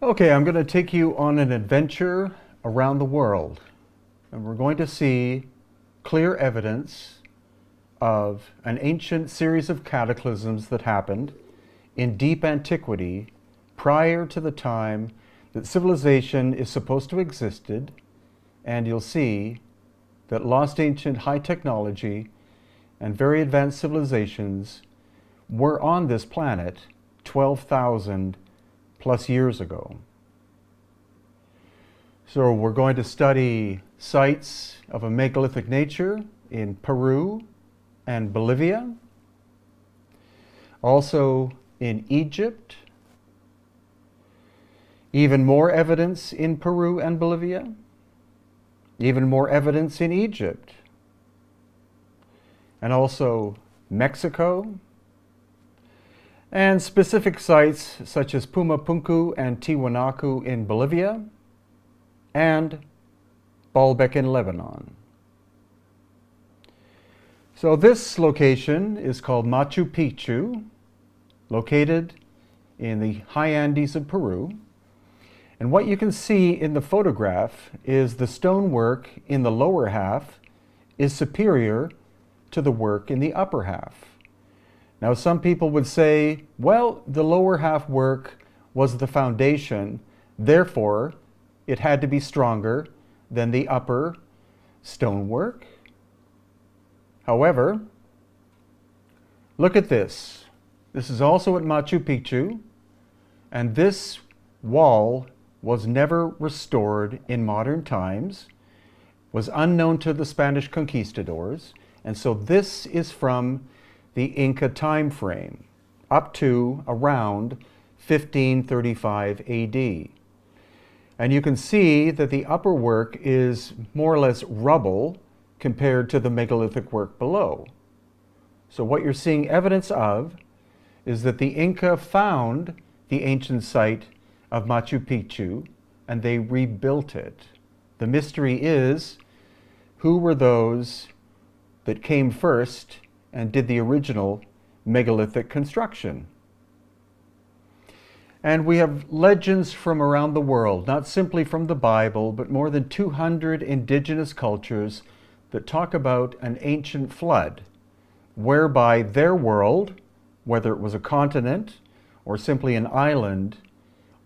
Okay, I'm going to take you on an adventure around the world, and we're going to see clear evidence of an ancient series of cataclysms that happened in deep antiquity prior to the time that civilization is supposed to have existed, and you'll see that lost ancient high technology and very advanced civilizations were on this planet 12,000 plus years ago. So we're going to study sites of a megalithic nature in Peru and Bolivia, also in Egypt, even more evidence in Peru and Bolivia, even more evidence in Egypt, and also Mexico, and specific sites such as Pumapunku and Tiwanaku in Bolivia, and Baalbek in Lebanon. So this location is called Machu Picchu, located in the high Andes of Peru. And what you can see in the photograph is the stonework in the lower half is superior to the work in the upper half. Now, some people would say, well, the lower half work was the foundation, therefore it had to be stronger than the upper stonework. However, look at this. This is also at Machu Picchu, and this wall was never restored in modern times, was unknown to the Spanish conquistadors, and so this is from the Inca time frame, up to around 1535 AD. And you can see that the upper work is more or less rubble compared to the megalithic work below. So what you're seeing evidence of is that the Inca found the ancient site of Machu Picchu and they rebuilt it. The mystery is, who were those that came first and did the original megalithic construction? And we have legends from around the world, not simply from the Bible, but more than 200 indigenous cultures that talk about an ancient flood, whereby their world, whether it was a continent or simply an island,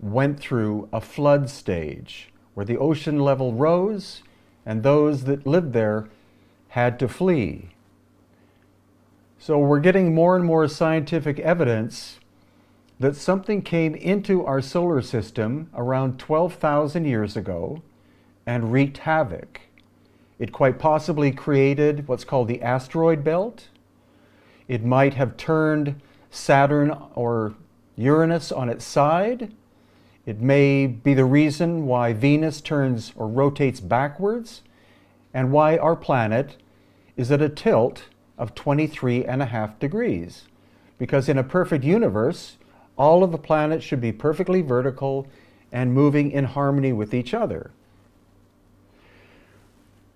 went through a flood stage where the ocean level rose and those that lived there had to flee. So we're getting more and more scientific evidence that something came into our solar system around 12,000 years ago and wreaked havoc. It quite possibly created what's called the asteroid belt. It might have turned Saturn or Uranus on its side. It may be the reason why Venus turns or rotates backwards and why our planet is at a tilt of 23.5 degrees. Because in a perfect universe, all of the planets should be perfectly vertical and moving in harmony with each other.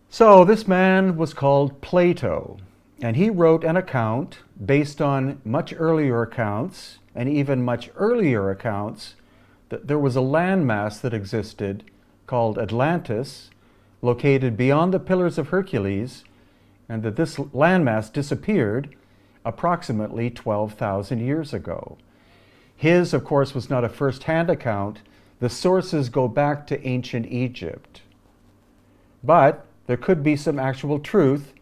So this man was called Plato, and he wrote an account based on much earlier accounts and even much earlier accounts that there was a landmass that existed called Atlantis, located beyond the Pillars of Hercules, and that this landmass disappeared approximately 12,000 years ago. His, of course, was not a first-hand account. The sources go back to ancient Egypt. But there could be some actual truth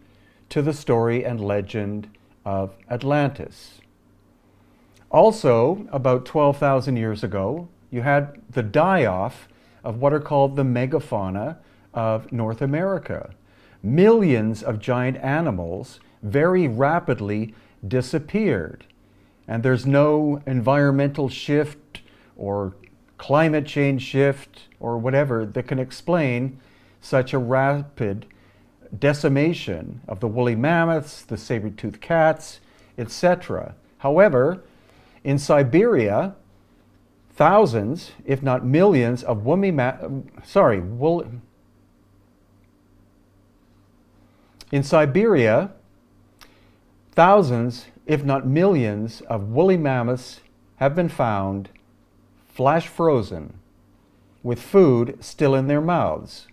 to the story and legend of Atlantis. Also, about 12,000 years ago, you had the die-off of what are called the megafauna of North America. Millions of giant animals very rapidly disappeared. And there's no environmental shift or climate change shift or whatever that can explain such a rapid decimation of the woolly mammoths, the saber-toothed cats, etc. However, in Siberia, thousands, if not millions, of In Siberia, thousands, if not millions, of woolly mammoths have been found flash frozen with food still in their mouths.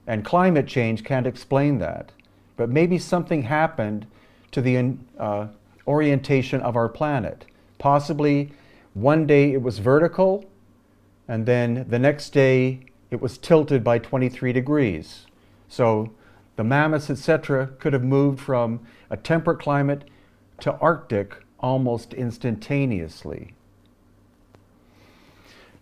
And climate change can't explain that. But maybe something happened to the orientation of our planet. Possibly one day it was vertical, and then the next day it was tilted by 23 degrees. So the mammoths, etc., could have moved from a temperate climate to Arctic almost instantaneously.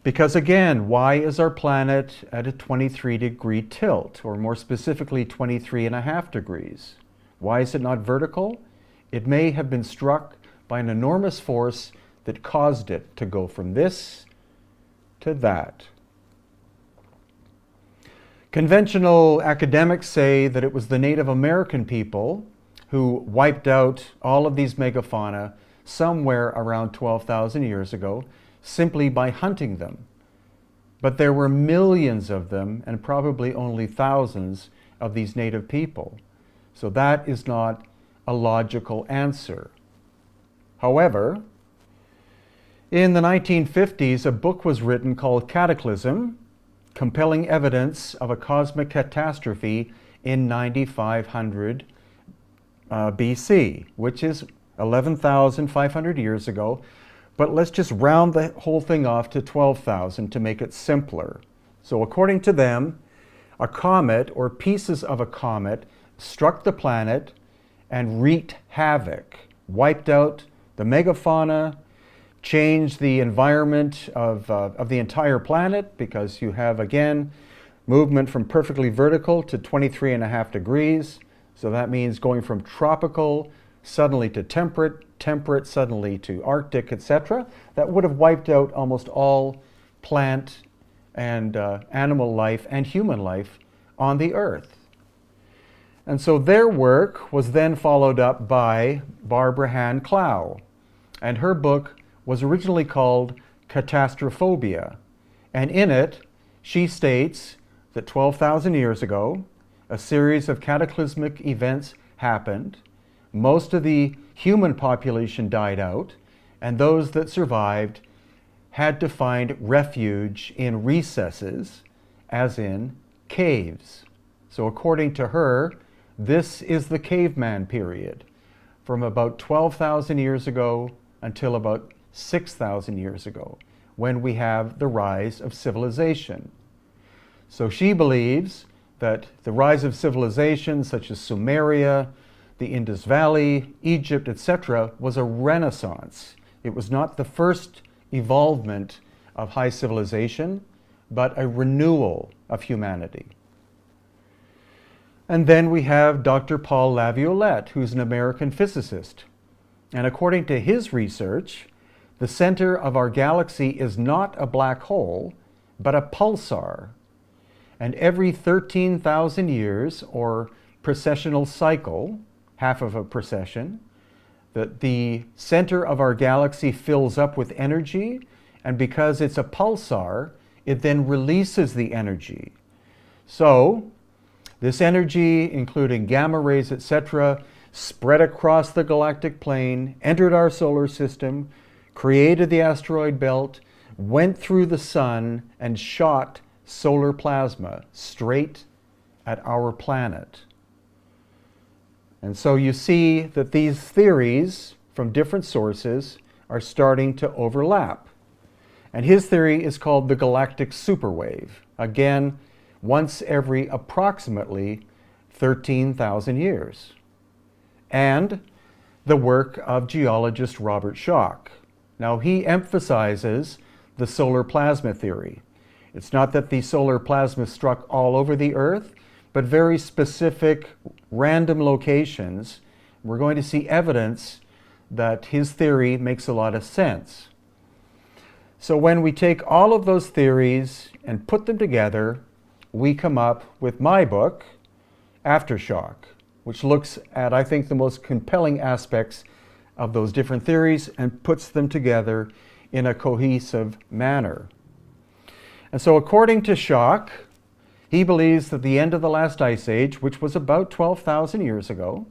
Because again, why is our planet at a 23-degree tilt, or more specifically 23.5 degrees? Why is it not vertical? It may have been struck by an enormous force that caused it to go from this to that. Conventional academics say that it was the Native American people who wiped out all of these megafauna somewhere around 12,000 years ago simply by hunting them. But there were millions of them and probably only thousands of these native people. So that is not a logical answer. However, in the 1950s, a book was written called Cataclysm, Compelling Evidence of a Cosmic Catastrophe in 9500 BC, which is 11,500 years ago. But let's just round the whole thing off to 12,000 to make it simpler. So according to them, a comet or pieces of a comet struck the planet and wreaked havoc, wiped out the megafauna, changed the environment of the entire planet, because you have, again, movement from perfectly vertical to 23.5 degrees. So that means going from tropical suddenly to temperate, temperate suddenly to Arctic, etc. That would have wiped out almost all plant and animal life and human life on the Earth. And so their work was then followed up by Barbara Hahn Clow, and her book was originally called Catastrophobia. And in it, she states that 12,000 years ago, a series of cataclysmic events happened. Most of the human population died out, and those that survived had to find refuge in recesses, as in caves. So according to her, this is the caveman period, from about 12,000 years ago until about 6,000 years ago, when we have the rise of civilization. So she believes that the rise of civilization such as Sumeria, the Indus Valley, Egypt, etc., was a renaissance. It was not the first evolvement of high civilization, but a renewal of humanity. And then we have Dr. Paul Laviolette, who's an American physicist. And according to his research, the center of our galaxy is not a black hole, but a pulsar. And every 13,000 years, or precessional cycle, half of a precession, that the center of our galaxy fills up with energy, and because it's a pulsar, it then releases the energy. So, this energy, including gamma rays, etc., spread across the galactic plane, entered our solar system, created the asteroid belt, went through the sun, and shot solar plasma straight at our planet. And so you see that these theories from different sources are starting to overlap. And his theory is called the galactic superwave. Again, once every approximately 13,000 years. And the work of geologist Robert Schoch. Now, he emphasizes the solar plasma theory. It's not that the solar plasma struck all over the Earth, but very specific random locations. We're going to see evidence that his theory makes a lot of sense. So when we take all of those theories and put them together, we come up with my book, Aftershock, which looks at, I think, the most compelling aspects of those different theories and puts them together in a cohesive manner. And so according to Schoch, he believes that the end of the last ice age, which was about 12,000 years ago,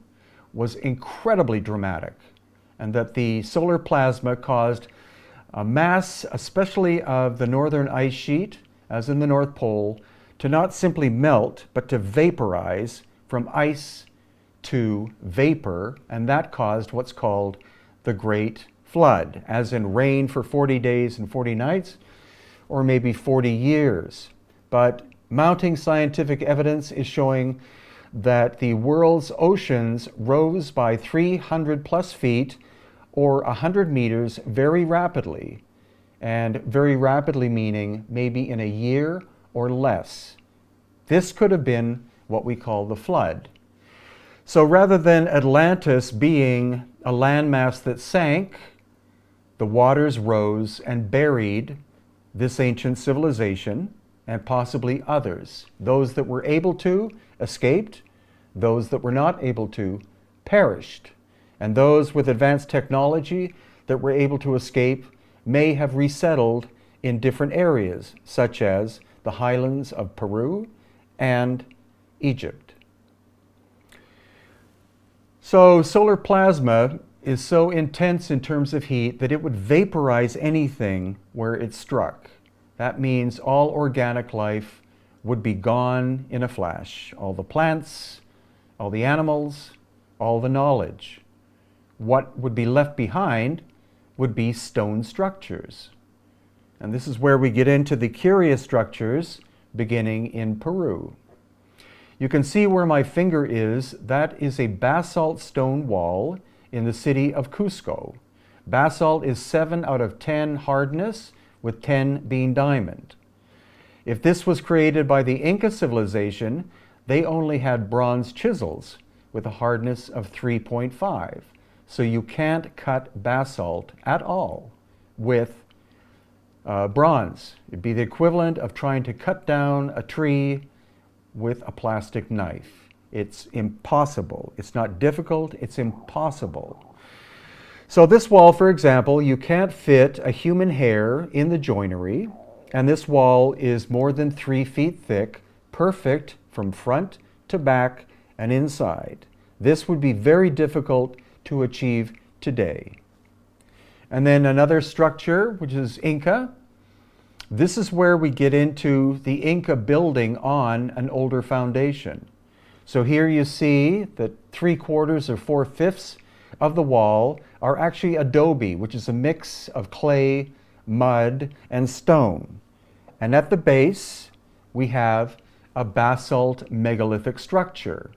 was incredibly dramatic, and that the solar plasma caused a mass, especially of the northern ice sheet, as in the North Pole, to not simply melt, but to vaporize from ice to vapor, and that caused what's called the Great Flood, as in rain for 40 days and 40 nights, or maybe 40 years. But mounting scientific evidence is showing that the world's oceans rose by 300 plus feet or 100 meters very rapidly, and very rapidly meaning maybe in a year or less. This could have been what we call the flood. So rather than Atlantis being a landmass that sank, the waters rose and buried this ancient civilization and possibly others. Those that were able to escaped, those that were not able to perished, and those with advanced technology that were able to escape may have resettled in different areas, such as the highlands of Peru and Egypt. So solar plasma is so intense in terms of heat that it would vaporize anything where it struck. That means all organic life would be gone in a flash. All the plants, all the animals, all the knowledge. What would be left behind would be stone structures. And this is where we get into the curious structures beginning in Peru. You can see where my finger is. That is a basalt stone wall in the city of Cusco. Basalt is 7 out of 10 hardness, with 10 being diamond. If this was created by the Inca civilization, they only had bronze chisels with a hardness of 3.5. So you can't cut basalt at all with bronze. It'd be the equivalent of trying to cut down a tree with a plastic knife. It's impossible. It's not difficult, it's impossible. So this wall, for example, you can't fit a human hair in the joinery, and this wall is more than 3 feet thick, perfect from front to back and inside. This would be very difficult to achieve today. And then another structure, which is Inca. This is where we get into the Inca building on an older foundation. So here you see that 3/4 or 4/5 of the wall are actually adobe, which is a mix of clay, mud, and stone. And at the base, we have a basalt megalithic structure.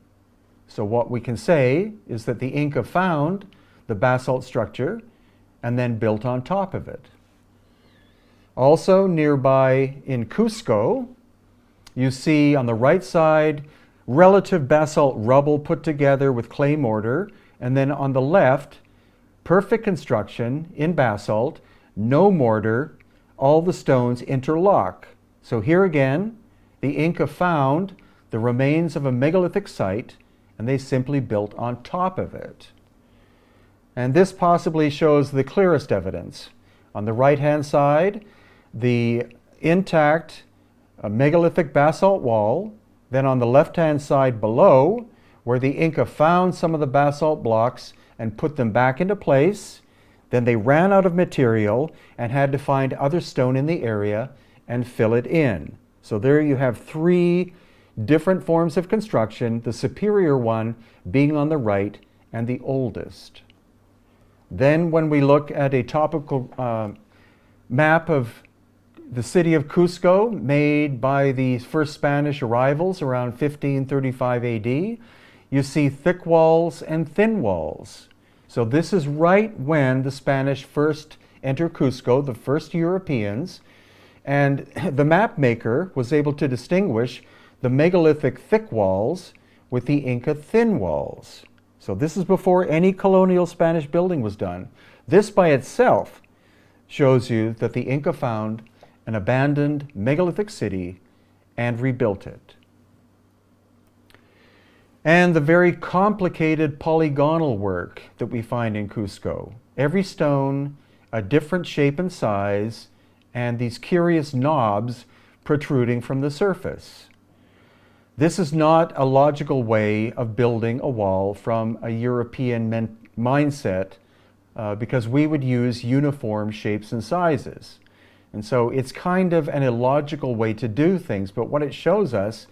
So what we can say is that the Inca found the basalt structure and then built on top of it. Also nearby in Cusco, you see on the right side relative basalt rubble put together with clay mortar, and then on the left, perfect construction in basalt, no mortar, all the stones interlock. So here again, the Inca found the remains of a megalithic site, and they simply built on top of it. And this possibly shows the clearest evidence. On the right-hand side, the intact megalithic basalt wall. Then on the left-hand side below, where the Inca found some of the basalt blocks and put them back into place, then they ran out of material and had to find other stone in the area and fill it in. So there you have 3 different forms of construction, the superior one being on the right and the oldest. Then when we look at a topical map of the city of Cusco made by the first Spanish arrivals around 1535 AD, you see thick walls and thin walls. So this is right when the Spanish first entered Cusco, the first Europeans, and the map maker was able to distinguish the megalithic thick walls with the Inca thin walls. So this is before any colonial Spanish building was done. This by itself shows you that the Inca found an abandoned megalithic city and rebuilt it. And the very complicated polygonal work that we find in Cusco. Every stone a different shape and size, and these curious knobs protruding from the surface. This is not a logical way of building a wall from a European mindset because we would use uniform shapes and sizes. And so it's kind of an illogical way to do things, but what it shows us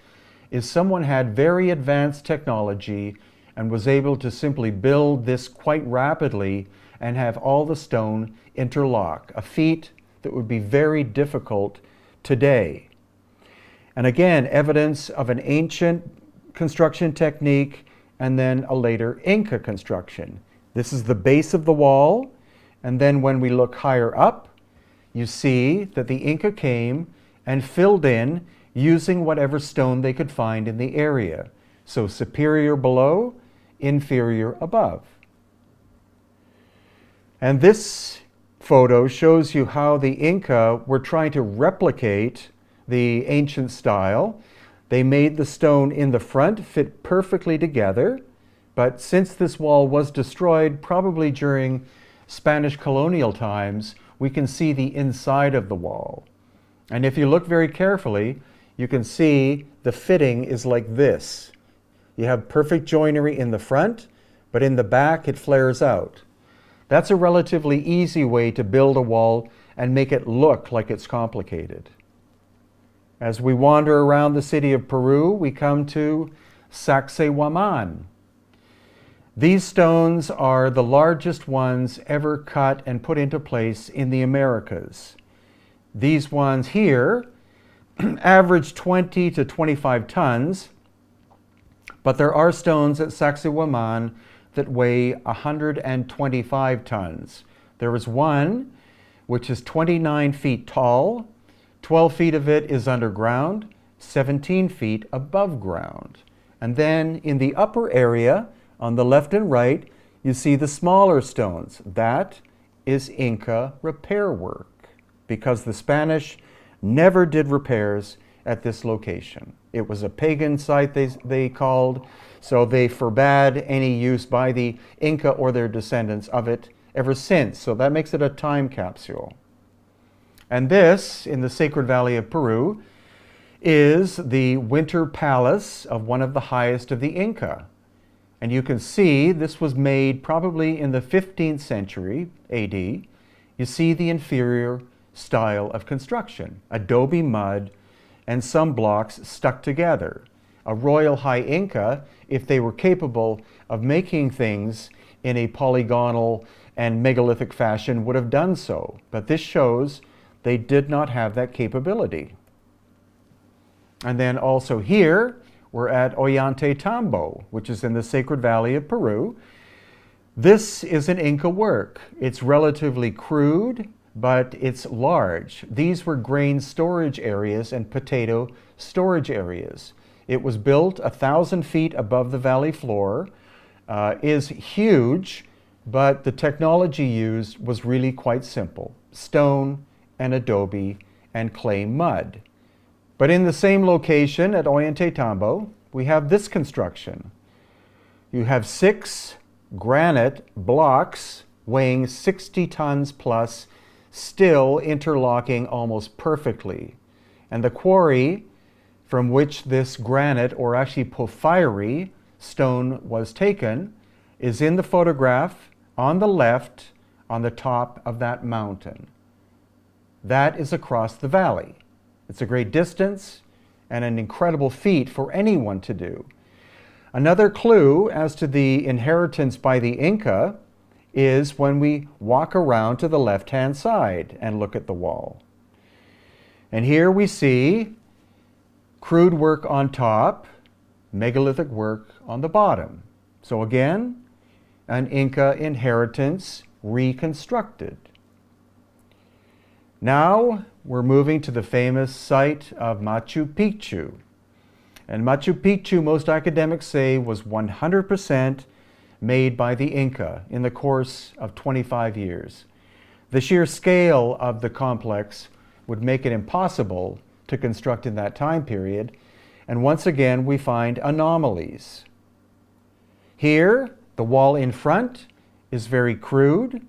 is someone had very advanced technology and was able to simply build this quite rapidly and have all the stone interlock, a feat that would be very difficult today. And again, evidence of an ancient construction technique and then a later Inca construction. This is the base of the wall, and then when we look higher up, you see that the Inca came and filled in using whatever stone they could find in the area. So superior below, inferior above. And this photo shows you how the Inca were trying to replicate the ancient style. They made the stone in the front fit perfectly together, but since this wall was destroyed, probably during Spanish colonial times, we can see the inside of the wall. And if you look very carefully, you can see the fitting is like this. You have perfect joinery in the front, but in the back it flares out. That's a relatively easy way to build a wall and make it look like it's complicated. As we wander around the city of Peru, we come to Sacsayhuaman. These stones are the largest ones ever cut and put into place in the Americas. These ones here average 20 to 25 tons, but there are stones at Sacsayhuaman that weigh 125 tons. There is one which is 29 feet tall, 12 feet of it is underground, 17 feet above ground. And then in the upper area, on the left and right, you see the smaller stones. That is Inca repair work, because the Spanish never did repairs at this location. It was a pagan site, they called, so they forbade any use by the Inca or their descendants of it ever since. So that makes it a time capsule. And this, in the Sacred Valley of Peru, is the winter palace of one of the highest of the Inca. And you can see this was made probably in the 15th century AD. You see the inferior style of construction, adobe mud and some blocks stuck together. A royal high Inca, if they were capable of making things in a polygonal and megalithic fashion, would have done so. But this shows they did not have that capability. And then also here, we're at Ollantaytambo, which is in the Sacred Valley of Peru. This is an Inca work. It's relatively crude, but it's large. These were grain storage areas and potato storage areas. It was built 1,000 feet above the valley floor, is huge, but the technology used was really quite simple. Stone and adobe and clay mud. But in the same location at Ollantaytambo, we have this construction. You have 6 granite blocks weighing 60 tons plus, still interlocking almost perfectly. And the quarry from which this granite, or actually porphyry, stone was taken is in the photograph on the left on the top of that mountain. That is across the valley. It's a great distance and an incredible feat for anyone to do. Another clue as to the inheritance by the Inca is when we walk around to the left-hand side and look at the wall. And here we see crude work on top, megalithic work on the bottom. So again, an Inca inheritance reconstructed. Now we're moving to the famous site of Machu Picchu. And Machu Picchu, most academics say, was 100% made by the Inca in the course of 25 years. The sheer scale of the complex would make it impossible to construct in that time period. And once again, we find anomalies. Here, the wall in front is very crude.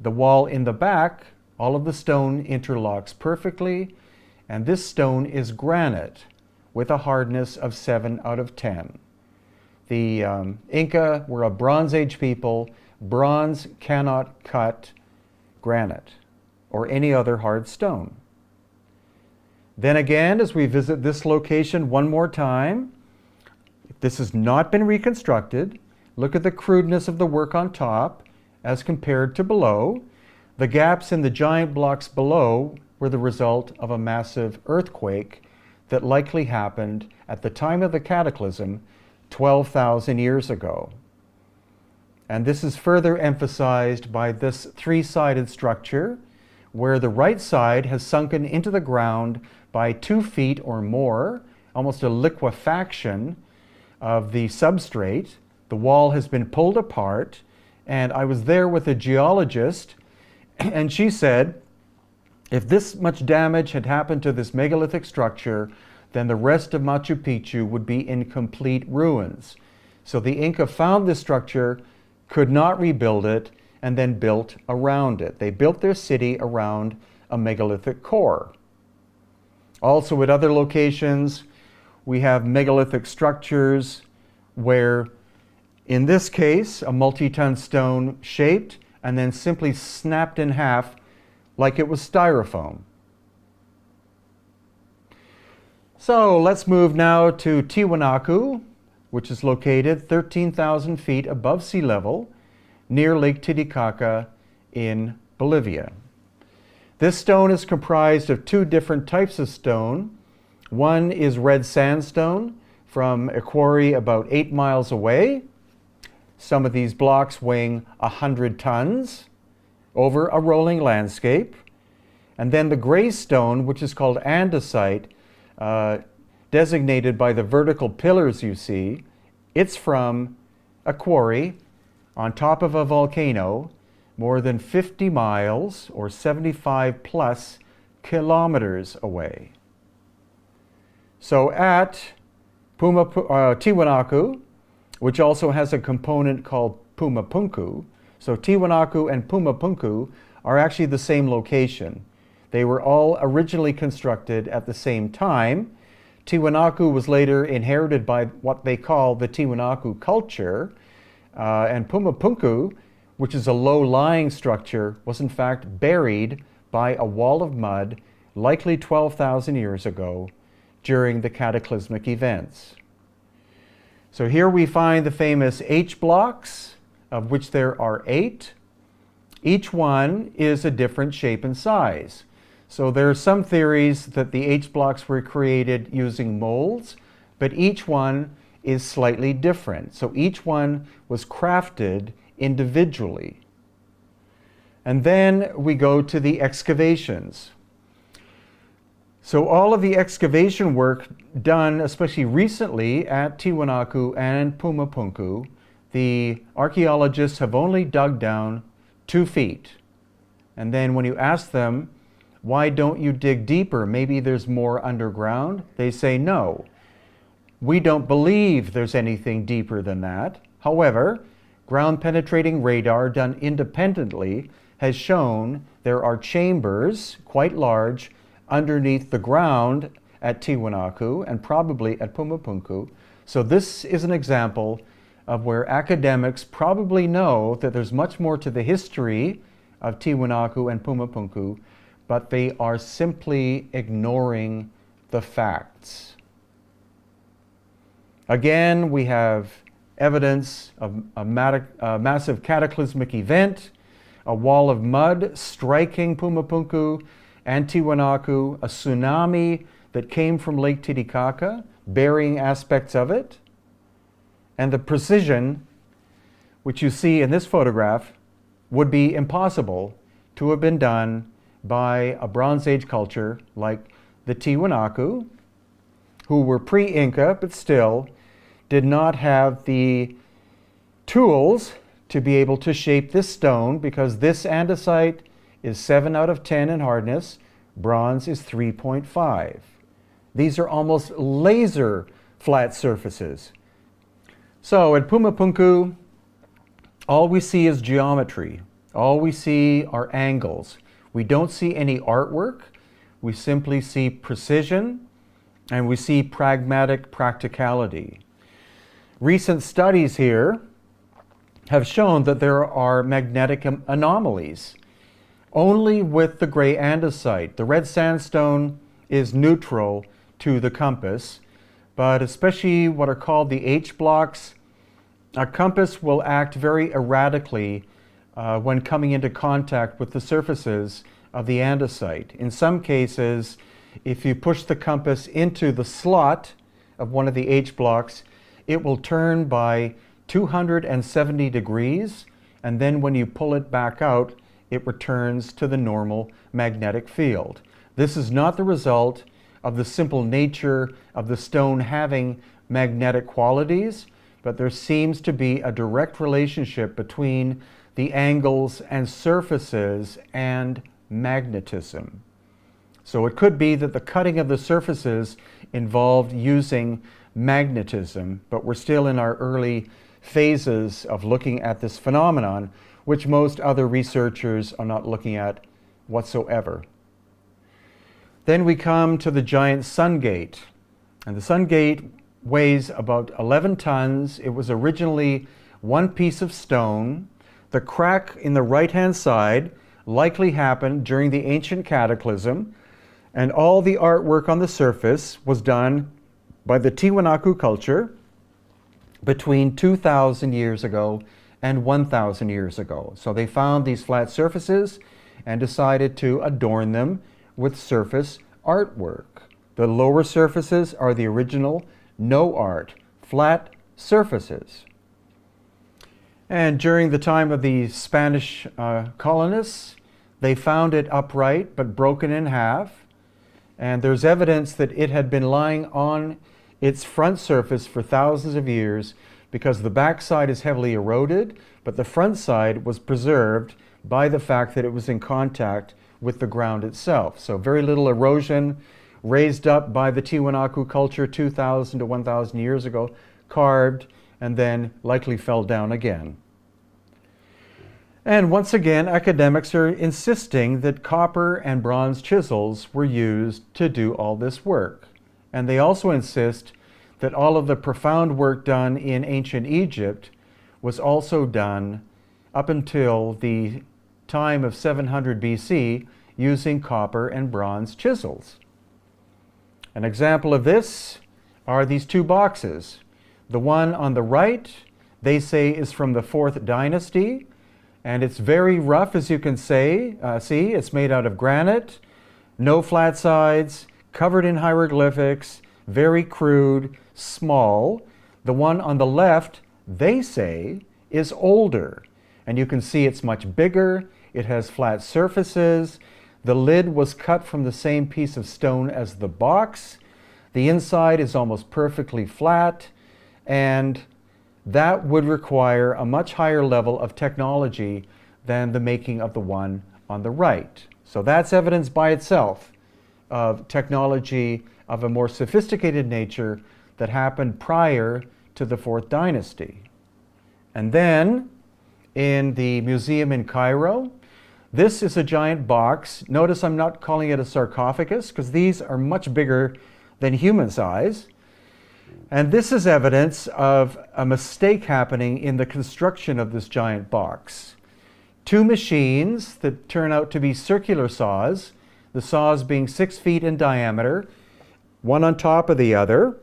The wall in the back, all of the stone interlocks perfectly. And this stone is granite with a hardness of 7 out of 10. The Inca were a Bronze Age people. Bronze cannot cut granite or any other hard stone. Then again, as we visit this location one more time, this has not been reconstructed. Look at the crudeness of the work on top as compared to below. The gaps in the giant blocks below were the result of a massive earthquake that likely happened at the time of the Cataclysm 12,000 years ago. And this is further emphasized by this three-sided structure, where the right side has sunken into the ground by 2 feet or more, almost a liquefaction of the substrate. The wall has been pulled apart, and I was there with a geologist, and she said, if this much damage had happened to this megalithic structure, then the rest of Machu Picchu would be in complete ruins. So the Inca found this structure, could not rebuild it, and then built around it. They built their city around a megalithic core. Also at other locations, we have megalithic structures where, in this case, a multi-ton stone shaped and then simply snapped in half like it was styrofoam. So let's move now to Tiwanaku, which is located 13,000 feet above sea level near Lake Titicaca in Bolivia. This stone is comprised of 2 different types of stone. One is red sandstone from a quarry about 8 miles away. Some of these blocks weighing 100 tons over a rolling landscape. And then the gray stone, which is called andesite, designated by the vertical pillars you see. It's from a quarry on top of a volcano more than 50 miles or 75 plus kilometers away. So at Tiwanaku, which also has a component called Pumapunku, so Tiwanaku and Pumapunku are actually the same location. They were all originally constructed at the same time. Tiwanaku was later inherited by what they call the Tiwanaku culture, and Pumapunku, which is a low-lying structure, was in fact buried by a wall of mud, likely 12,000 years ago, during the cataclysmic events. So here we find the famous H blocks, of which there are 8. Each one is a different shape and size. So there are some theories that the H blocks were created using molds, but each one is slightly different. So each one was crafted individually. And then we go to the excavations. So all of the excavation work done, especially recently at Tiwanaku and Pumapunku, the archaeologists have only dug down 2 feet. And then when you ask them, why don't you dig deeper? Maybe there's more underground. They say no. We don't believe there's anything deeper than that. However, ground-penetrating radar done independently has shown there are chambers, quite large, underneath the ground at Tiwanaku and probably at Pumapunku. So this is an example of where academics probably know that there's much more to the history of Tiwanaku and Pumapunku, but they are simply ignoring the facts. Again, we have evidence of a massive cataclysmic event, a wall of mud striking Pumapunku and Tiwanaku, a tsunami that came from Lake Titicaca, burying aspects of it, and the precision, which you see in this photograph, would be impossible to have been done by a Bronze Age culture like the Tiwanaku, who were pre-Inca, but still did not have the tools to be able to shape this stone, because this andesite is 7 out of 10 in hardness, bronze is 3.5. These are almost laser flat surfaces. So at Pumapunku, all we see is geometry. All we see are angles. We don't see any artwork. We simply see precision, and we see pragmatic practicality. Recent studies here have shown that there are magnetic anomalies only with the gray andesite. The red sandstone is neutral to the compass, but especially what are called the H blocks, a compass will act very erratically when coming into contact with the surfaces of the andesite. In some cases, if you push the compass into the slot of one of the H blocks, it will turn by 270 degrees, and then when you pull it back out, it returns to the normal magnetic field. This is not the result of the simple nature of the stone having magnetic qualities, but there seems to be a direct relationship between the angles and surfaces and magnetism. So it could be that the cutting of the surfaces involved using magnetism, but we're still in our early phases of looking at this phenomenon, which most other researchers are not looking at whatsoever. Then we come to the giant sun gate, and the sun gate weighs about 11 tons. It was originally one piece of stone. The crack in the right-hand side likely happened during the ancient Cataclysm, and all the artwork on the surface was done by the Tiwanaku culture between 2,000 years ago and 1,000 years ago. So they found these flat surfaces and decided to adorn them with surface artwork. The lower surfaces are the original no art, flat surfaces. And during the time of the Spanish colonists, they found it upright but broken in half. And there's evidence that it had been lying on its front surface for thousands of years because the back side is heavily eroded, but the front side was preserved by the fact that it was in contact with the ground itself. So very little erosion, raised up by the Tiwanaku culture 2,000 to 1,000 years ago, carved, and then likely fell down again. And once again, academics are insisting that copper and bronze chisels were used to do all this work. And they also insist that all of the profound work done in ancient Egypt was also done up until the time of 700 BC using copper and bronze chisels. An example of this are these two boxes. The one on the right, they say, is from the 4th dynasty, and it's very rough, as you can see. It's made out of granite, no flat sides, covered in hieroglyphics, very crude, small. The one on the left, they say, is older, and you can see it's much bigger. It has flat surfaces. The lid was cut from the same piece of stone as the box. The inside is almost perfectly flat, and that would require a much higher level of technology than the making of the one on the right. So that's evidence by itself of technology of a more sophisticated nature that happened prior to the 4th dynasty. And then in the museum in Cairo, this is a giant box. Notice I'm not calling it a sarcophagus because these are much bigger than human size. And this is evidence of a mistake happening in the construction of this giant box. Two machines that turn out to be circular saws, the saws being 6 feet in diameter, one on top of the other,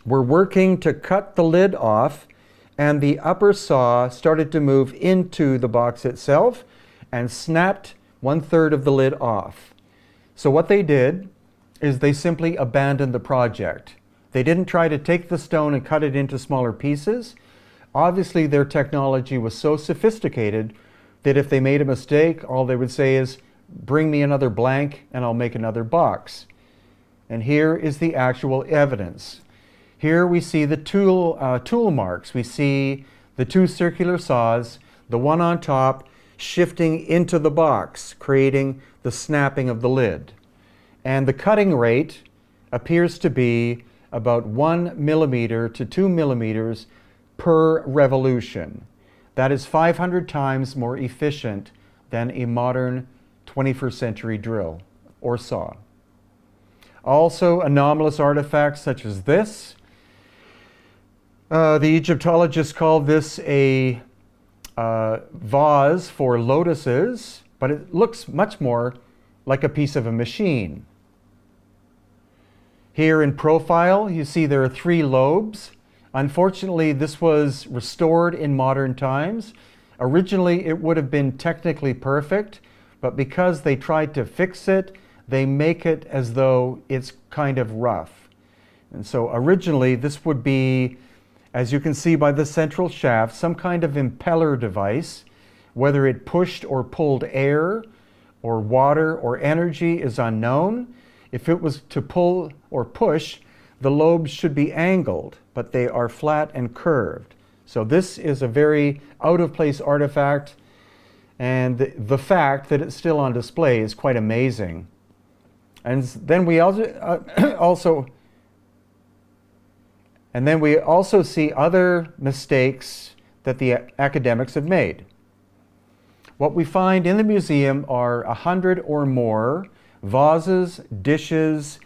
were working to cut the lid off, and the upper saw started to move into the box itself and snapped 1/3 of the lid off. So what they did is they simply abandoned the project. They didn't try to take the stone and cut it into smaller pieces. Obviously, their technology was so sophisticated that if they made a mistake, all they would say is, bring me another blank and I'll make another box. And here is the actual evidence. Here we see the tool marks. We see the two circular saws, the one on top shifting into the box, creating the snapping of the lid. And the cutting rate appears to be about 1 millimeter to 2 millimeters per revolution. That is 500 times more efficient than a modern 21st century drill or saw. Also, anomalous artifacts such as this. The Egyptologists call this a vase for lotuses, but it looks much more like a piece of a machine. Here in profile, you see there are 3 lobes. Unfortunately, this was restored in modern times. Originally, it would have been technically perfect, but because they tried to fix it, they make it as though it's kind of rough. And so originally, this would be, as you can see by the central shaft, some kind of impeller device. Whether it pushed or pulled air or water or energy is unknown. If it was to pull or push, the lobes should be angled, but they are flat and curved. So this is a very out-of-place artifact, and the fact that it's still on display is quite amazing. And then we also see other mistakes that the academics have made. What we find in the museum are 100 or more vases, dishes,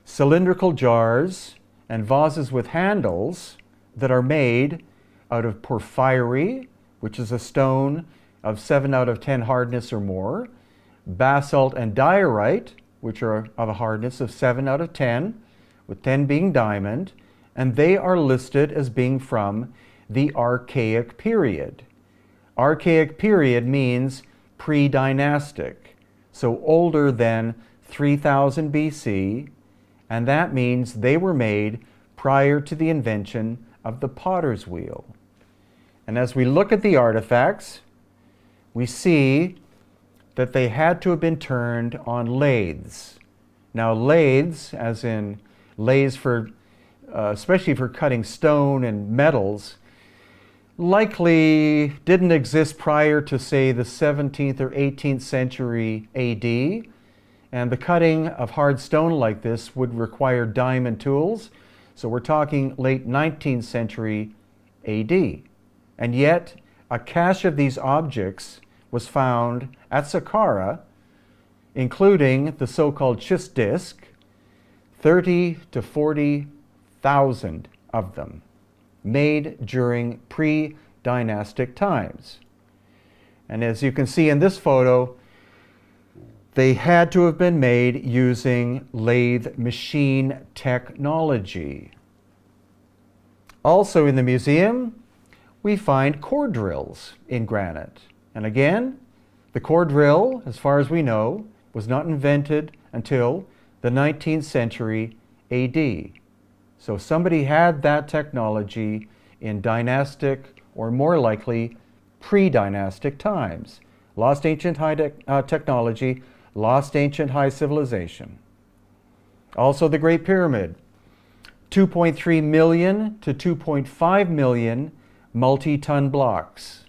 cylindrical jars, and vases with handles that are made out of porphyry, which is a stone of 7 out of 10 hardness or more, basalt and diorite, which are of a hardness of 7 out of 10, with 10 being diamond, and they are listed as being from the Archaic period. Archaic period means pre-dynastic, so older than 3000 BC, and that means they were made prior to the invention of the potter's wheel. And as we look at the artifacts, we see that they had to have been turned on lathes. Now lathes, as in lathes for, especially for cutting stone and metals, likely didn't exist prior to, say, the 17th or 18th century AD. And the cutting of hard stone like this would require diamond tools. So we're talking late 19th century AD. And yet, a cache of these objects was found at Saqqara, including the so-called schist disc, 30 to 40,000 of them, made during pre-dynastic times. And as you can see in this photo, they had to have been made using lathe machine technology. Also in the museum, we find core drills in granite. And again, the core drill, as far as we know, was not invented until the 19th century AD. So somebody had that technology in dynastic, or more likely, pre-dynastic times. Lost ancient high technology, lost ancient high civilization. Also the Great Pyramid, 2.3 million to 2.5 million multi-ton blocks.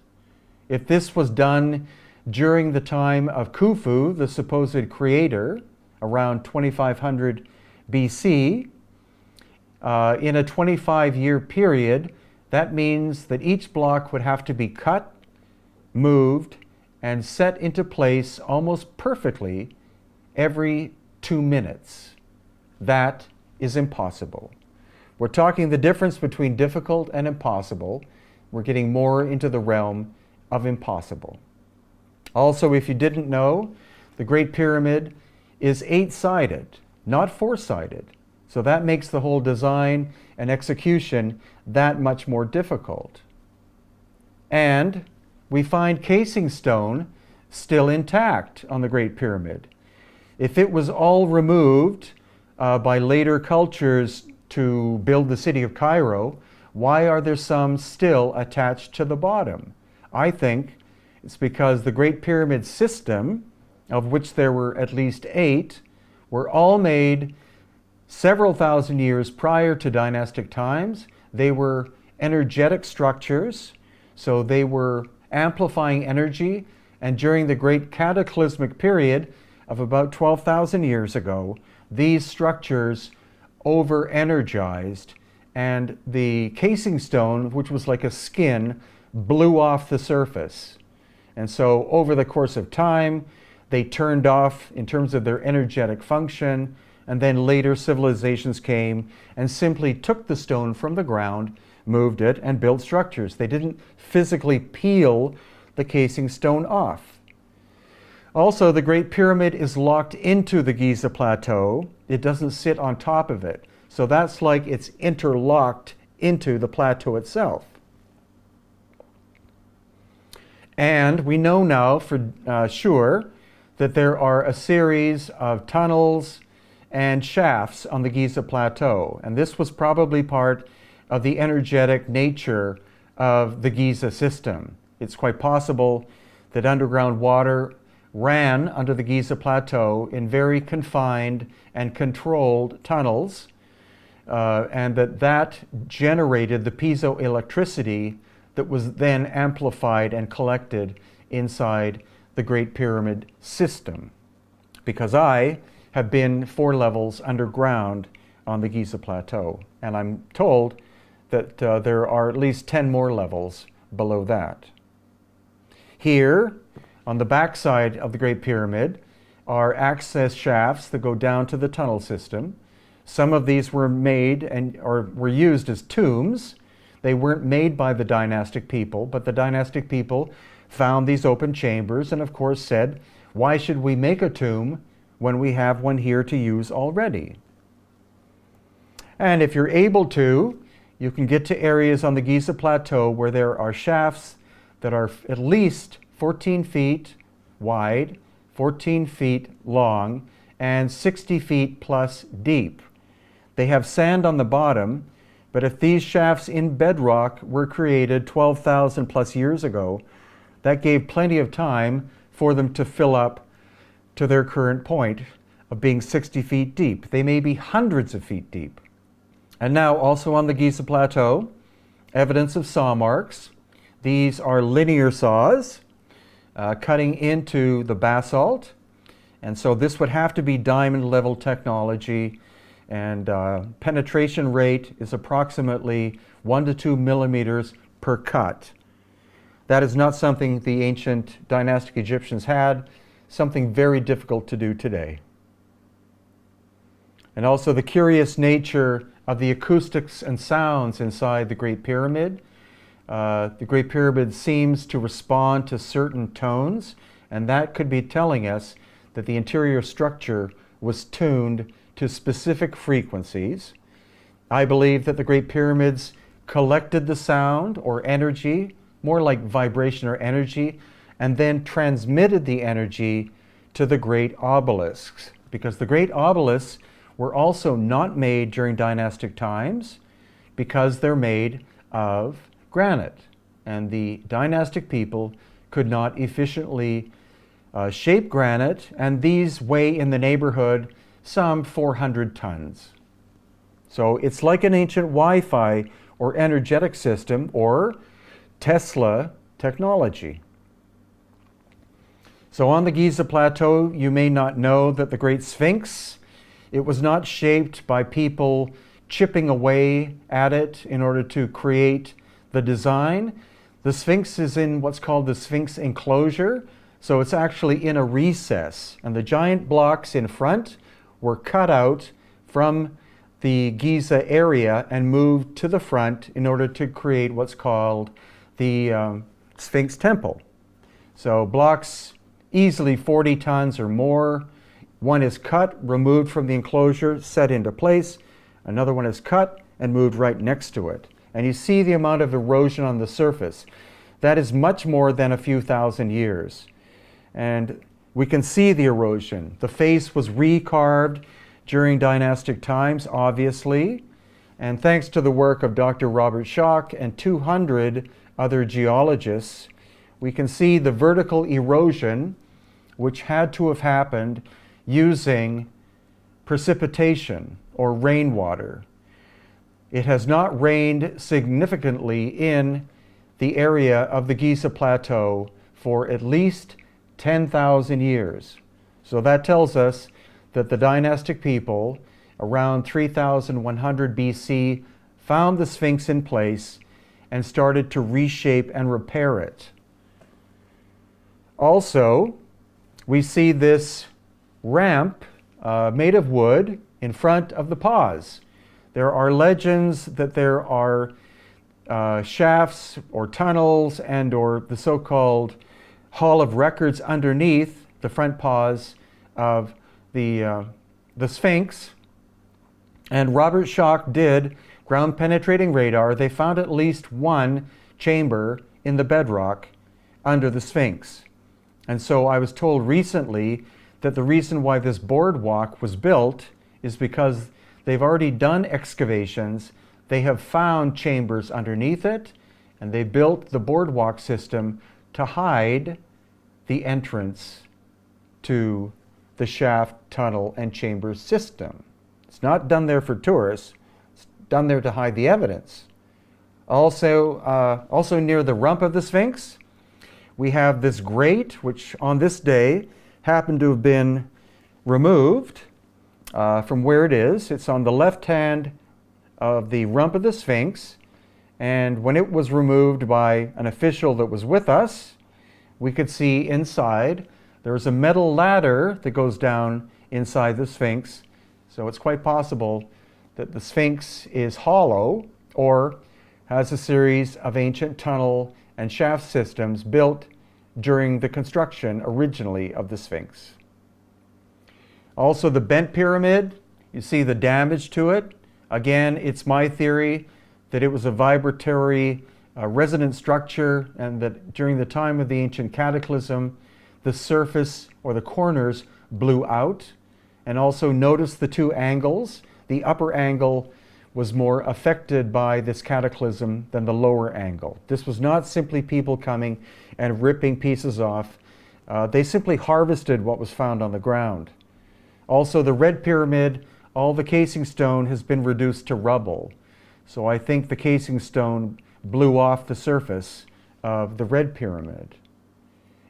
If this was done during the time of Khufu, the supposed creator, around 2500 BC, in a 25-year period, that means that each block would have to be cut, moved, and set into place almost perfectly every 2 minutes. That is impossible. We're talking the difference between difficult and impossible. We're getting more into the realm of impossible. Also, if you didn't know, the Great Pyramid is 8-sided, not 4-sided. So that makes the whole design and execution that much more difficult. And we find casing stone still intact on the Great Pyramid. If it was all removed by later cultures to build the city of Cairo, why are there some still attached to the bottom? I think it's because the Great Pyramid system, of which there were at least 8, were all made several thousand years prior to dynastic times. They were energetic structures, so they were amplifying energy, and during the great cataclysmic period of about 12,000 years ago, these structures over-energized, and the casing stone, which was like a skin, blew off the surface. And so over the course of time, they turned off in terms of their energetic function, and then later civilizations came and simply took the stone from the ground, moved it, and built structures. They didn't physically peel the casing stone off. Also, the Great Pyramid is locked into the Giza Plateau. It doesn't sit on top of it. So that's like it's interlocked into the plateau itself. And we know now for sure that there are a series of tunnels and shafts on the Giza Plateau. And this was probably part of the energetic nature of the Giza system. It's quite possible that underground water ran under the Giza Plateau in very confined and controlled tunnels, and that generated the piezoelectricity that was then amplified and collected inside the Great Pyramid system. Because I have been 4 levels underground on the Giza Plateau, and I'm told that there are at least 10 more levels below that. Here, on the backside of the Great Pyramid, are access shafts that go down to the tunnel system. Some of these were made or were used as tombs. They weren't made by the dynastic people, but the dynastic people found these open chambers and of course said, why should we make a tomb when we have one here to use already? And if you're able to, you can get to areas on the Giza Plateau where there are shafts that are at least 14 feet wide, 14 feet long, and 60 feet plus deep. They have sand on the bottom, but if these shafts in bedrock were created 12,000 plus years ago, that gave plenty of time for them to fill up to their current point of being 60 feet deep. They may be hundreds of feet deep. And now also on the Giza Plateau, evidence of saw marks. These are linear saws cutting into the basalt. And so this would have to be diamond level technology, and penetration rate is approximately 1 to 2 millimeters per cut. That is not something the ancient dynastic Egyptians had, something very difficult to do today. And also the curious nature of the acoustics and sounds inside the Great Pyramid. The Great Pyramid seems to respond to certain tones, and that could be telling us that the interior structure was tuned to specific frequencies. I believe that the Great Pyramids collected the sound or energy, more like vibration or energy, and then transmitted the energy to the great obelisks. Because the great obelisks were also not made during dynastic times because they're made of granite. And the dynastic people could not efficiently shape granite, and these weigh in the neighborhood some 400 tons. So it's like an ancient Wi-Fi or energetic system or Tesla technology. So on the Giza Plateau, you may not know that the Great Sphinx, it was not shaped by people chipping away at it in order to create the design. The Sphinx is in what's called the Sphinx enclosure, so it's actually in a recess, and the giant blocks in front were cut out from the Giza area and moved to the front in order to create what's called the Sphinx Temple. So blocks easily 40 tons or more. One is cut, removed from the enclosure, set into place. Another one is cut and moved right next to it. And you see the amount of erosion on the surface. That is much more than a few thousand years. And we can see the erosion. The face was recarved during dynastic times, obviously. And thanks to the work of Dr. Robert Schoch and 200 other geologists, we can see the vertical erosion which had to have happened using precipitation or rainwater. It has not rained significantly in the area of the Giza Plateau for at least 10,000 years. So that tells us that the dynastic people around 3100 BC found the Sphinx in place and started to reshape and repair it. Also, we see this ramp made of wood in front of the pause. There are legends that there are shafts or tunnels and or the so-called Hall of Records underneath the front paws of the Sphinx. And Robert Schoch did ground penetrating radar. They found at least one chamber in the bedrock under the Sphinx. And so I was told recently that the reason why this boardwalk was built is because they've already done excavations. They have found chambers underneath it, and they built the boardwalk system to hide the entrance to the shaft, tunnel, and chamber system. It's not done there for tourists. It's done there to hide the evidence. Also near the rump of the Sphinx, we have this grate, which on this day happened to have been removed from where it is. It's on the left hand of the rump of the Sphinx. And when it was removed by an official that was with us, we could see inside there's a metal ladder that goes down inside the Sphinx. So it's quite possible that the Sphinx is hollow or has a series of ancient tunnel and shaft systems built during the construction originally of the Sphinx. Also the bent pyramid, you see the damage to it. Again, it's my theory that it was a vibratory resonant structure, and that during the time of the ancient cataclysm, the surface or the corners blew out. And also notice the two angles. The upper angle was more affected by this cataclysm than the lower angle. This was not simply people coming and ripping pieces off. They simply harvested what was found on the ground. Also, the red pyramid, all the casing stone has been reduced to rubble. So I think the casing stone blew off the surface of the red pyramid.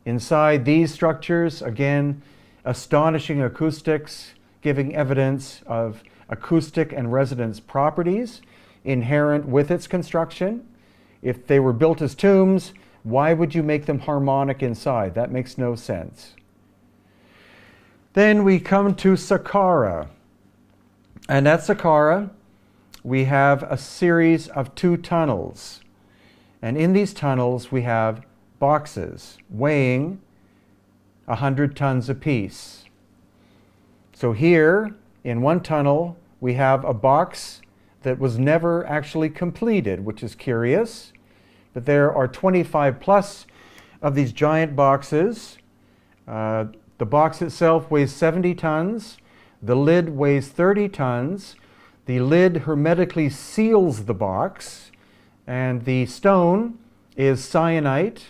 Inside these structures, again, astonishing acoustics, giving evidence of acoustic and resonance properties inherent with its construction. If they were built as tombs, why would you make them harmonic inside? That makes no sense. Then we come to Saqqara. And at Saqqara, we have a series of two tunnels. And in these tunnels, we have boxes weighing 100 tons apiece. So here, in one tunnel, we have a box that was never actually completed, which is curious. But there are 25 plus of these giant boxes. The box itself weighs 70 tons. The lid weighs 30 tons. The lid hermetically seals the box. And the stone is syenite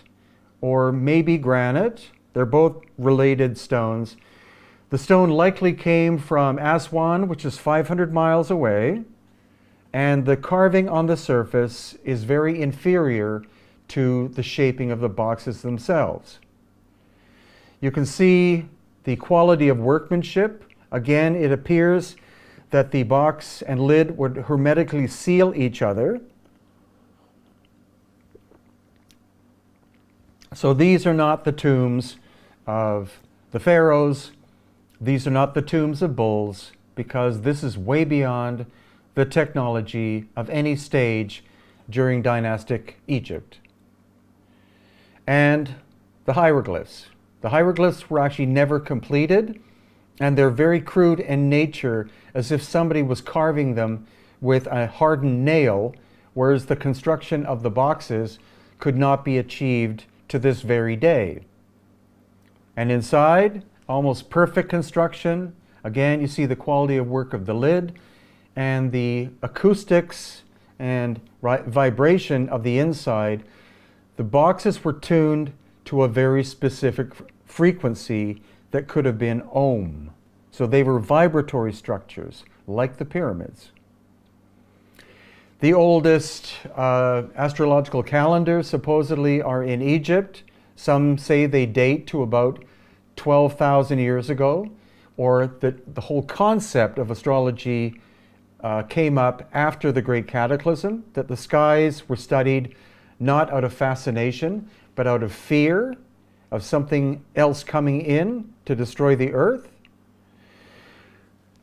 or maybe granite. They're both related stones. The stone likely came from Aswan, which is 500 miles away. And the carving on the surface is very inferior to the shaping of the boxes themselves. You can see the quality of workmanship. Again, it appears that the box and lid would hermetically seal each other. So these are not the tombs of the pharaohs. These are not the tombs of bulls, because this is way beyond the technology of any stage during dynastic Egypt. And the hieroglyphs. The hieroglyphs were actually never completed, and they're very crude in nature, as if somebody was carving them with a hardened nail, whereas the construction of the boxes could not be achieved to this very day. And inside, almost perfect construction. Again, you see the quality of work of the lid and the acoustics and vibration of the inside. The boxes were tuned to a very specific frequency that could have been ohm. So they were vibratory structures, like the pyramids. The oldest astrological calendars supposedly are in Egypt. Some say they date to about 12,000 years ago, or that the whole concept of astrology came up after the Great Cataclysm, that the skies were studied not out of fascination, but out of fear of something else coming in to destroy the earth.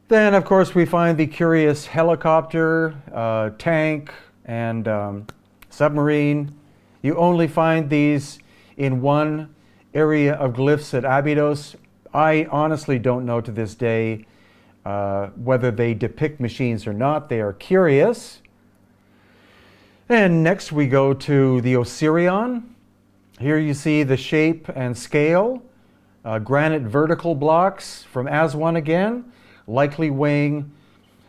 Then, of course, we find the curious helicopter, tank, and submarine. You only find these in one area of glyphs at Abydos. I honestly don't know to this day whether they depict machines or not. They are curious. And next we go to the Osirion. Here you see the shape and scale. Granite vertical blocks from Aswan again, likely weighing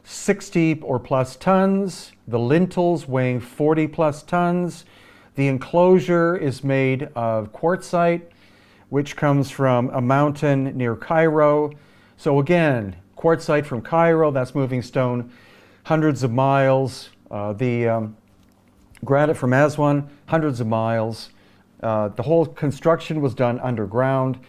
60 or plus tons. The lintels weighing 40 plus tons. The enclosure is made of quartzite, which comes from a mountain near Cairo. So again, quartzite from Cairo, that's moving stone hundreds of miles. The granite from Aswan, hundreds of miles. The whole construction was done underground.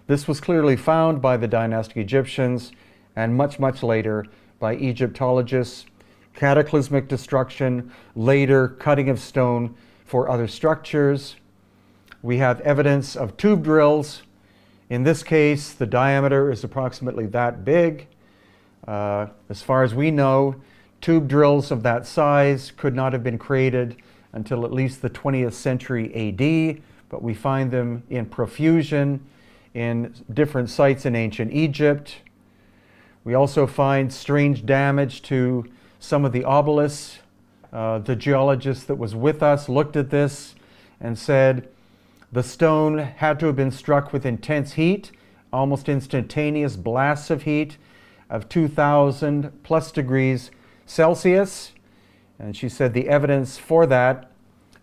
This was clearly found by the dynastic Egyptians and much, much later by Egyptologists. Cataclysmic destruction, later cutting of stone for other structures. We have evidence of tube drills. In this case, the diameter is approximately that big. As far as we know, tube drills of that size could not have been created until at least the 20th century AD, but we find them in profusion in different sites in ancient Egypt. We also find strange damage to some of the obelisks. The geologist that was with us looked at this and said the stone had to have been struck with intense heat, almost instantaneous blasts of heat of 2,000 plus degrees Celsius. And she said the evidence for that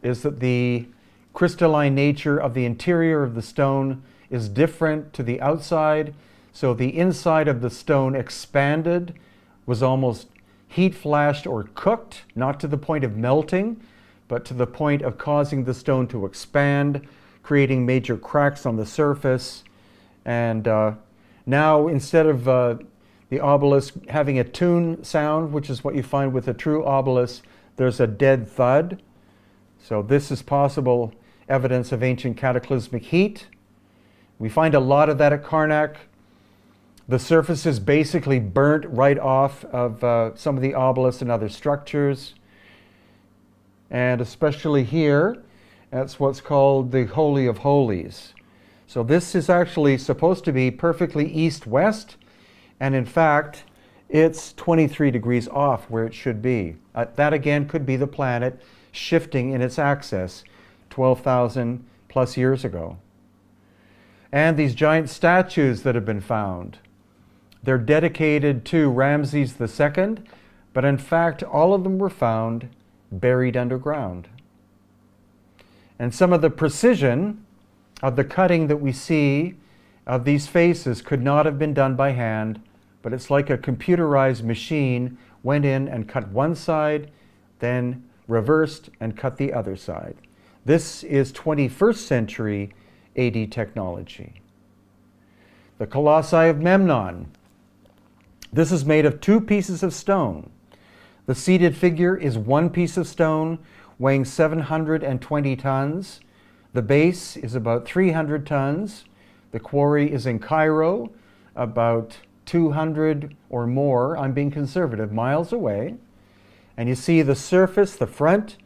is that the crystalline nature of the interior of the stone is different to the outside. So the inside of the stone expanded, was almost heat flashed or cooked, not to the point of melting, but to the point of causing the stone to expand, creating major cracks on the surface. And now, instead of the obelisk having a tune sound, which is what you find with a true obelisk, there's a dead thud. So this is possible evidence of ancient cataclysmic heat. We find a lot of that at Karnak. The surface is basically burnt right off of some of the obelisks and other structures. And especially here, that's what's called the Holy of Holies. So this is actually supposed to be perfectly east-west, and in fact, it's 23 degrees off where it should be. That again could be the planet shifting in its axis 12,000 plus years ago. And these giant statues that have been found, they're dedicated to Ramses II, but in fact, all of them were found buried underground. And some of the precision of the cutting that we see of these faces could not have been done by hand, but it's like a computerized machine went in and cut one side, then reversed and cut the other side. This is 21st century AD technology. The Colossi of Memnon. This is made of 2 pieces of stone. The seated figure is 1 piece of stone weighing 720 tons. The base is about 300 tons. The quarry is in Cairo, about 200 or more, I'm being conservative, miles away. And you see the surface, the front,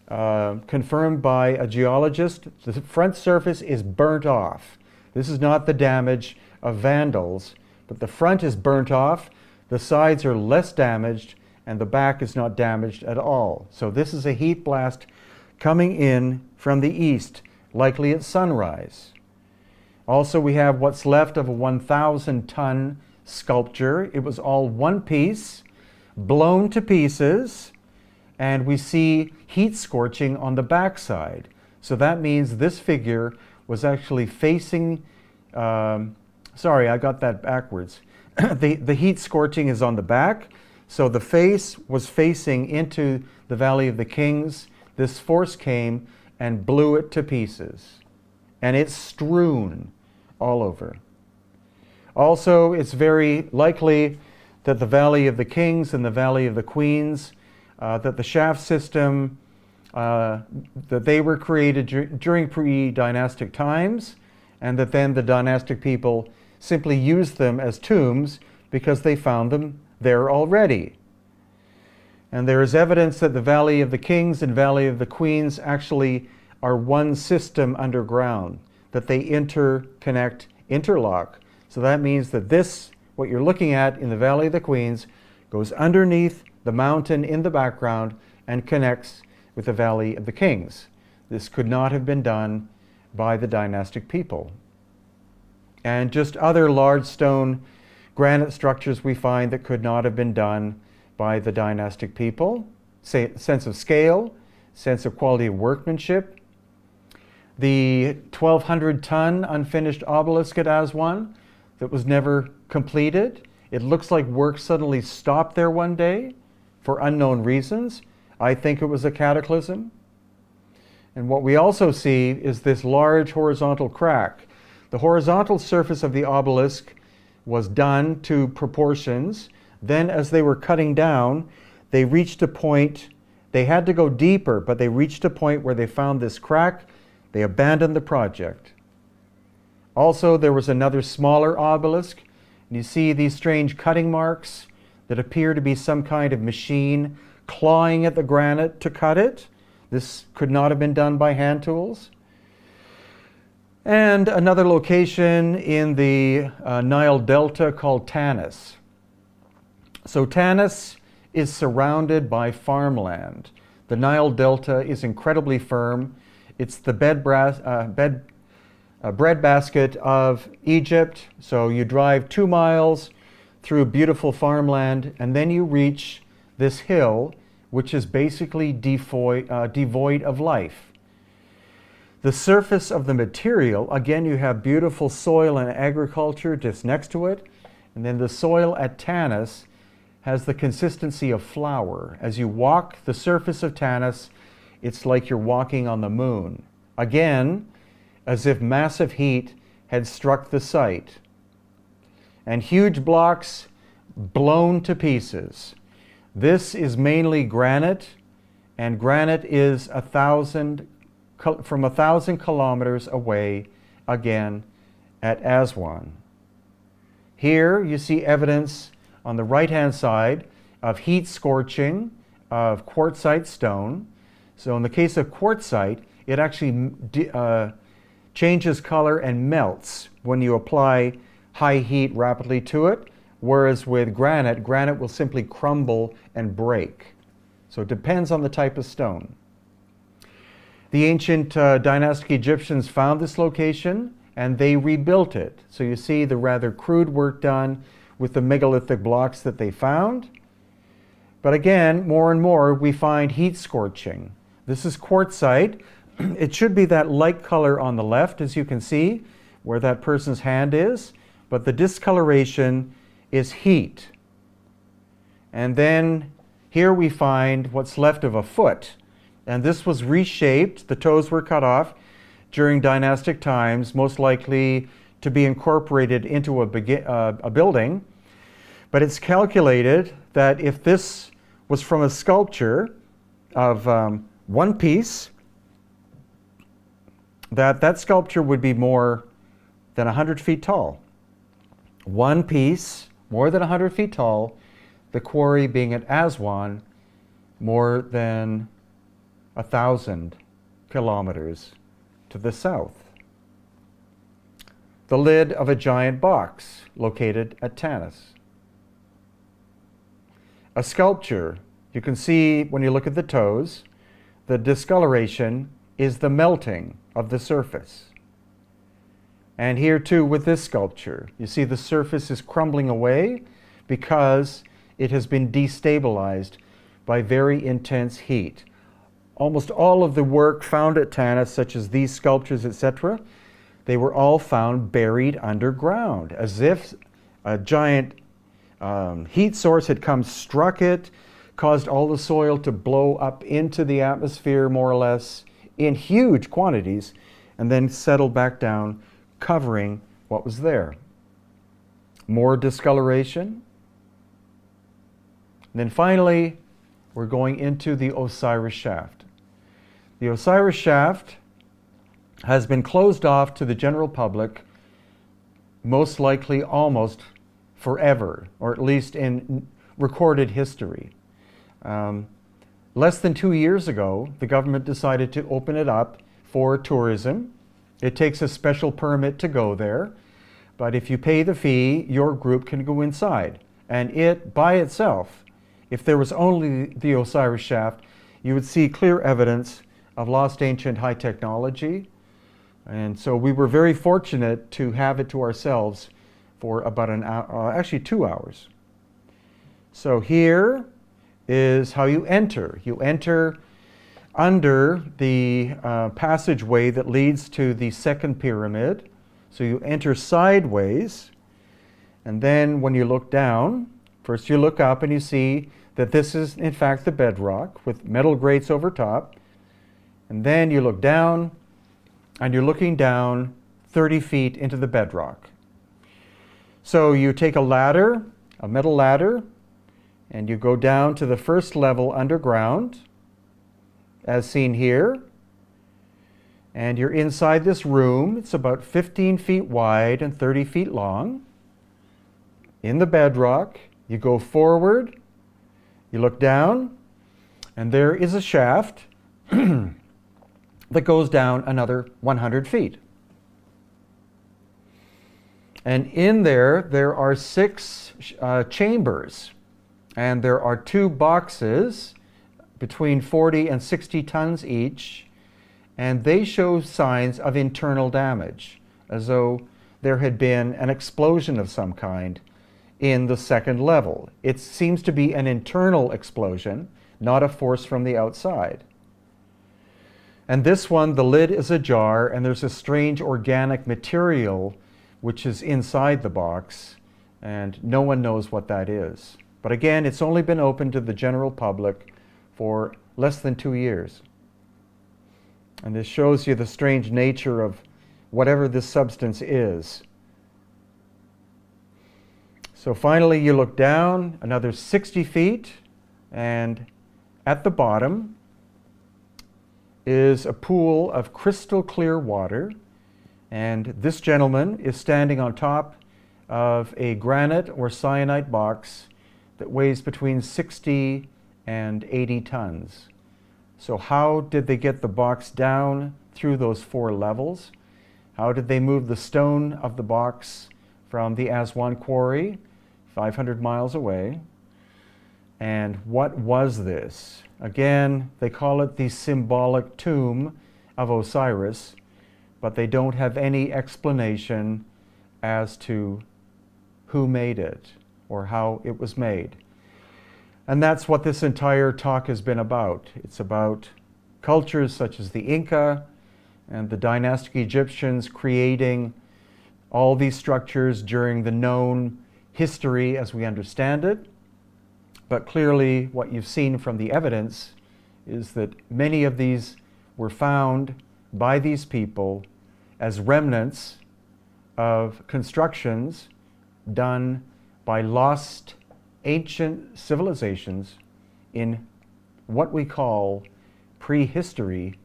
confirmed by a geologist, the front surface is burnt off. This is not the damage of vandals, but the front is burnt off, the sides are less damaged, and the back is not damaged at all. So this is a heat blast coming in from the east, likely at sunrise. Also, we have what's left of a 1,000-ton sculpture. It was all one piece, blown to pieces, and we see heat scorching on the backside. So that means this figure was actually facing, sorry, I got that backwards. The heat scorching is on the back, so the face was facing into the Valley of the Kings. This force came and blew it to pieces, and it's strewn all over. Also, it's very likely that the Valley of the Kings and the Valley of the Queens, that the shaft system, that they were created during pre-dynastic times, and that then the dynastic people simply used them as tombs because they found them there already. And there is evidence that the Valley of the Kings and Valley of the Queens actually are one system underground, that they interconnect, interlock. So that means that this, what you're looking at in the Valley of the Queens, goes underneath the mountain in the background and connects with the Valley of the Kings. This could not have been done by the dynastic people. And just other large stone granite structures we find that could not have been done by the dynastic people. Sense of scale, sense of quality of workmanship. The 1,200-ton unfinished obelisk at Aswan that was never completed. It looks like work suddenly stopped there one day for unknown reasons. I think it was a cataclysm. And what we also see is this large horizontal crack. The horizontal surface of the obelisk was done to proportions. Then as they were cutting down, they reached a point, they had to go deeper, but they reached a point where they found this crack. They abandoned the project. Also, there was another smaller obelisk. And you see these strange cutting marks that appear to be some kind of machine clawing at the granite to cut it. This could not have been done by hand tools. And another location in the Nile Delta called Tanis. So Tanis is surrounded by farmland. The Nile Delta is incredibly firm. It's the breadbasket of Egypt. So you drive 2 miles through beautiful farmland, and then you reach this hill, which is basically devoid of life. The surface of the material, again, you have beautiful soil and agriculture just next to it. And then the soil at Tanis has the consistency of flour. As you walk the surface of Tanis, it's like you're walking on the moon. Again, as if massive heat had struck the site. And huge blocks blown to pieces. This is mainly granite, and granite is from 1,000 kilometers away, again, at Aswan. Here you see evidence on the right-hand side of heat scorching of quartzite stone. So in the case of quartzite, it actually changes color and melts when you apply high heat rapidly to it, whereas with granite, granite will simply crumble and break. So it depends on the type of stone. The ancient dynastic Egyptians found this location and they rebuilt it. So you see the rather crude work done with the megalithic blocks that they found. But again, more and more we find heat scorching. This is quartzite. It should be that light color on the left, as you can see, where that person's hand is, but the discoloration is heat. And then here we find what's left of a foot. And this was reshaped, the toes were cut off during dynastic times, most likely to be incorporated into a building. But it's calculated that if this was from a sculpture of one piece, that sculpture would be more than 100 feet tall. One piece, more than 100 feet tall, the quarry being at Aswan, more than 1,000 kilometers to the south. The lid of a giant box located at Tanis. A sculpture, you can see when you look at the toes, the discoloration is the melting of the surface. And here too with this sculpture, you see the surface is crumbling away because it has been destabilized by very intense heat. Almost all of the work found at Tanis, such as these sculptures, etc., they were all found buried underground, as if a giant heat source had come, struck it, caused all the soil to blow up into the atmosphere, more or less, in huge quantities, and then settled back down, covering what was there. More discoloration. And then finally, we're going into the Osiris shaft. The Osiris shaft has been closed off to the general public, most likely almost forever, or at least in recorded history. Less than 2 years ago, the government decided to open it up for tourism. It takes a special permit to go there, But if you pay the fee, your group can go inside. And it, by itself, if there was only the Osiris shaft, you would see clear evidence of lost ancient high technology. And so we were very fortunate to have it to ourselves for about an hour, actually 2 hours. So here is how you enter. You enter under the passageway that leads to the second pyramid. So you enter sideways, and then when you look down, first you look up and you see that this is in fact the bedrock with metal grates over top. And then you look down, and you're looking down 30 feet into the bedrock. So you take a ladder, a metal ladder, and you go down to the first level underground, as seen here. And you're inside this room. It's about 15 feet wide and 30 feet long. In the bedrock, you go forward, you look down, and there is a shaft that goes down another 100 feet. And in there are 6 chambers. And there are 2 boxes between 40 and 60 tons each. And they show signs of internal damage, as though there had been an explosion of some kind in the second level. It seems to be an internal explosion, not a force from the outside. And this one, the lid is ajar, and there's a strange organic material which is inside the box, and no one knows what that is. But again, it's only been open to the general public for less than 2 years. And this shows you the strange nature of whatever this substance is. So finally you look down another 60 feet, and at the bottom is a pool of crystal clear water. And this gentleman is standing on top of a granite or syenite box that weighs between 60 and 80 tons. So how did they get the box down through those 4 levels? How did they move the stone of the box from the Aswan quarry 500 miles away? And what was this? Again, they call it the symbolic tomb of Osiris, but they don't have any explanation as to who made it or how it was made. And that's what this entire talk has been about. It's about cultures such as the Inca and the dynastic Egyptians creating all these structures during the known history as we understand it. But clearly what you've seen from the evidence is that many of these were found by these people as remnants of constructions done by lost ancient civilizations in what we call prehistory,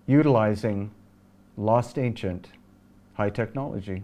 utilizing lost ancient high technology.